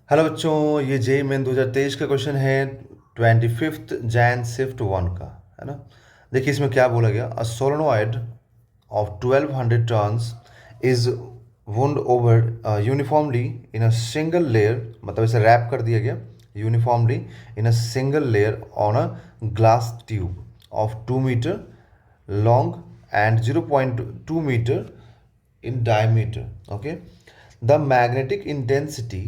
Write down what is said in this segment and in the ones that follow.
Hello बच्चों, ये JEE main 2023 का क्वेश्चन है 25 जैन शिफ्ट 1 का, है ना। देखिए इसमें क्या बोला गया, a solenoid of 1200 turns is wound over uniformly in a single layer, मतलब इसे रैप कर दिया गया uniformly in a single layer on a glass tube of 2 metre long and 0.2 metre in diameter. Okay, the magnetic intensity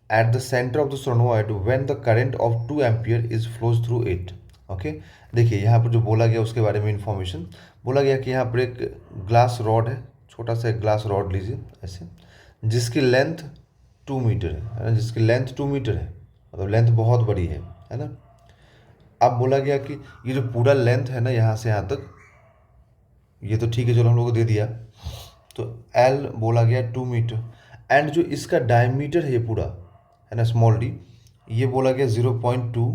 at the center of the solenoid when the current of 2 ampere is flows through it. Okay, देखिए यहाँ पर जो बोला गया उसके बारे में information बोला गया कि यहाँ पर एक ग्लास रॉड है, छोटा सा एक ग्लास रॉड लीजिए ऐसे, जिसकी लेंथ 2 मीटर है ना, जिसकी लेंथ 2 मीटर है, मतलब लेंथ बहुत बड़ी है ना। अब बोला गया कि ये जो पूरा लेंथ है ना यहाँ से यहाँ तक, ये तो ठीक है, चलो हम लोग को दे दिया, तो एल बोला गया 2 मीटर, एंड जो इसका डायमीटर है ये पूरा, है ना, स्मॉल डी, ये बोला गया 0.2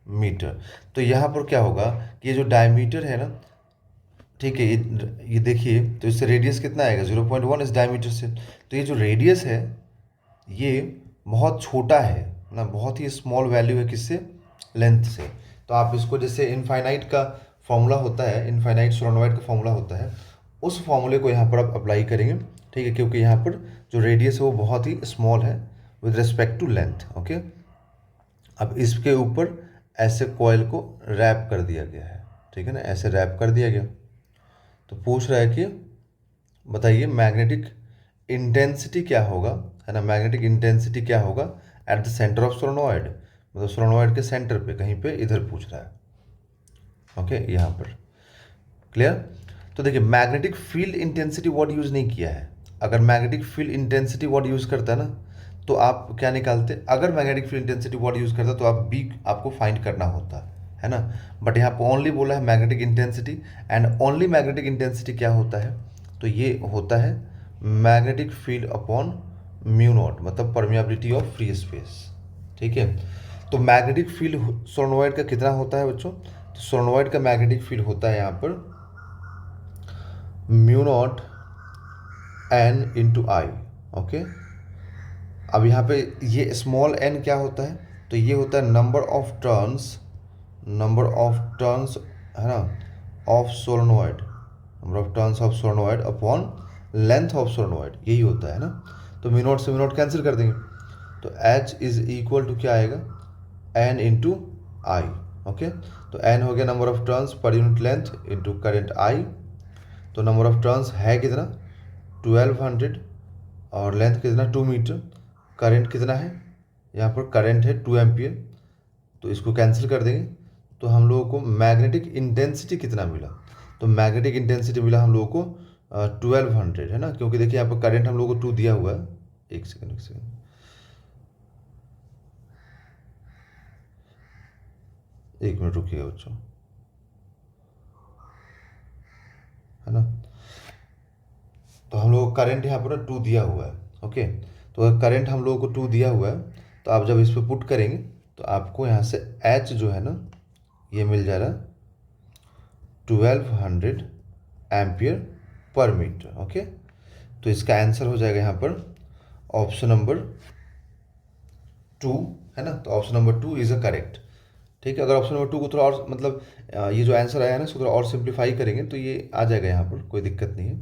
मीटर। तो यहाँ पर क्या होगा कि ये जो डायमीटर है ना, ठीक है, ये देखिए, तो इससे रेडियस कितना आएगा 0.1 इस डायमीटर से, तो ये जो रेडियस है ये बहुत छोटा है ना, बहुत ही स्मॉल वैल्यू है किससे, लेंथ से। तो आप इसको जैसे इनफाइनाइट का फॉर्मूला होता है, इनफाइनाइट सोलेनॉइड का फॉर्मूला होता है, उस फॉर्मूले को यहाँ पर आप अप्लाई करेंगे, ठीक है, क्योंकि यहाँ पर जो रेडियस है वो बहुत ही स्मॉल है with respect to length. Okay, अब इसके ऊपर ऐसे कॉइल को रैप कर दिया गया है, ठीक है ना, ऐसे रैप कर दिया गया। तो पूछ रहा है कि बताइए मैग्नेटिक इंटेंसिटी क्या होगा, है ना, मैग्नेटिक इंटेंसिटी क्या होगा at the centre of solenoid, मतलब सोलेनॉइड के सेंटर पे कहीं पे इधर पूछ रहा है। ओके, यहाँ पर क्लियर। तो देखिए magnetic field intensity word use नहीं किया है। अगर magnetic field intensity word use करता है ना, तो आप क्या निकालते, अगर magnetic field intensity word use करता तो आप बी आपको फाइंड करना होता, है ना। बट यहाँ पर ओनली बोला है magnetic intensity, and only magnetic intensity क्या होता है, तो ये होता है magnetic field upon mu naught, मतलब परमियाबिलिटी ऑफ फ्री स्पेस, ठीक है। तो मैग्नेटिक फील्ड सोलेनॉइड का कितना होता है बच्चों, तो सोलेनॉइड का मैग्नेटिक फील्ड होता है यहाँ पर mu not an into I. Okay, अब यहाँ पे ये स्मॉल एन क्या होता है, तो ये होता है number of turns, number of turns, है ना, of solenoid, number of turns of solenoid upon length of solenoid, यही होता है ना। तो म्यू नॉट से म्यू नॉट कैंसिल कर देंगे, तो एच इज इक्वल टू क्या आएगा, एन इंटू आई। ओके, तो एन हो गया number of turns per unit length into current आई। तो नंबर ऑफ टर्न्स है कितना 1200, और लेंथ कितना 2 मीटर, करंट कितना है, यहाँ पर करंट है 2 एम्पियर, तो इसको कैंसिल कर देंगे। तो हम लोगों को मैग्नेटिक इंटेंसिटी कितना मिला, तो मैग्नेटिक इंटेंसिटी मिला हम लोगों को 1200, है ना, क्योंकि देखिए यहाँ पर करंट हम लोगों को 2 दिया हुआ है। एक सेकेंड, एक सेकेंड, एक मिनट रुकिएगा बच्चों, है ना। तो हम लोग का करंट यहाँ पर 2 दिया हुआ है। ओके, तो अगर करंट हम लोगों को 2 दिया हुआ है, तो आप जब इस पर पुट करेंगे तो आपको यहाँ से एच जो है ना, ये मिल जा रहा 1200 एम्पियर पर मीटर। ओके, तो इसका आंसर हो जाएगा यहाँ पर ऑप्शन नंबर 2, है ना। तो option number 2 is a correct, ठीक है। अगर ऑप्शन नंबर 2 को थोड़ा और मतलब ये जो आंसर आया है ना इसको थोड़ा और सिंप्लीफाई करेंगे तो ये आ जाएगा यहाँ पर, कोई दिक्कत नहीं है,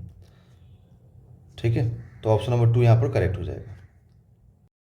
ठीक है। तो ऑप्शन नंबर 2 यहाँ पर करेक्ट हो जाएगा।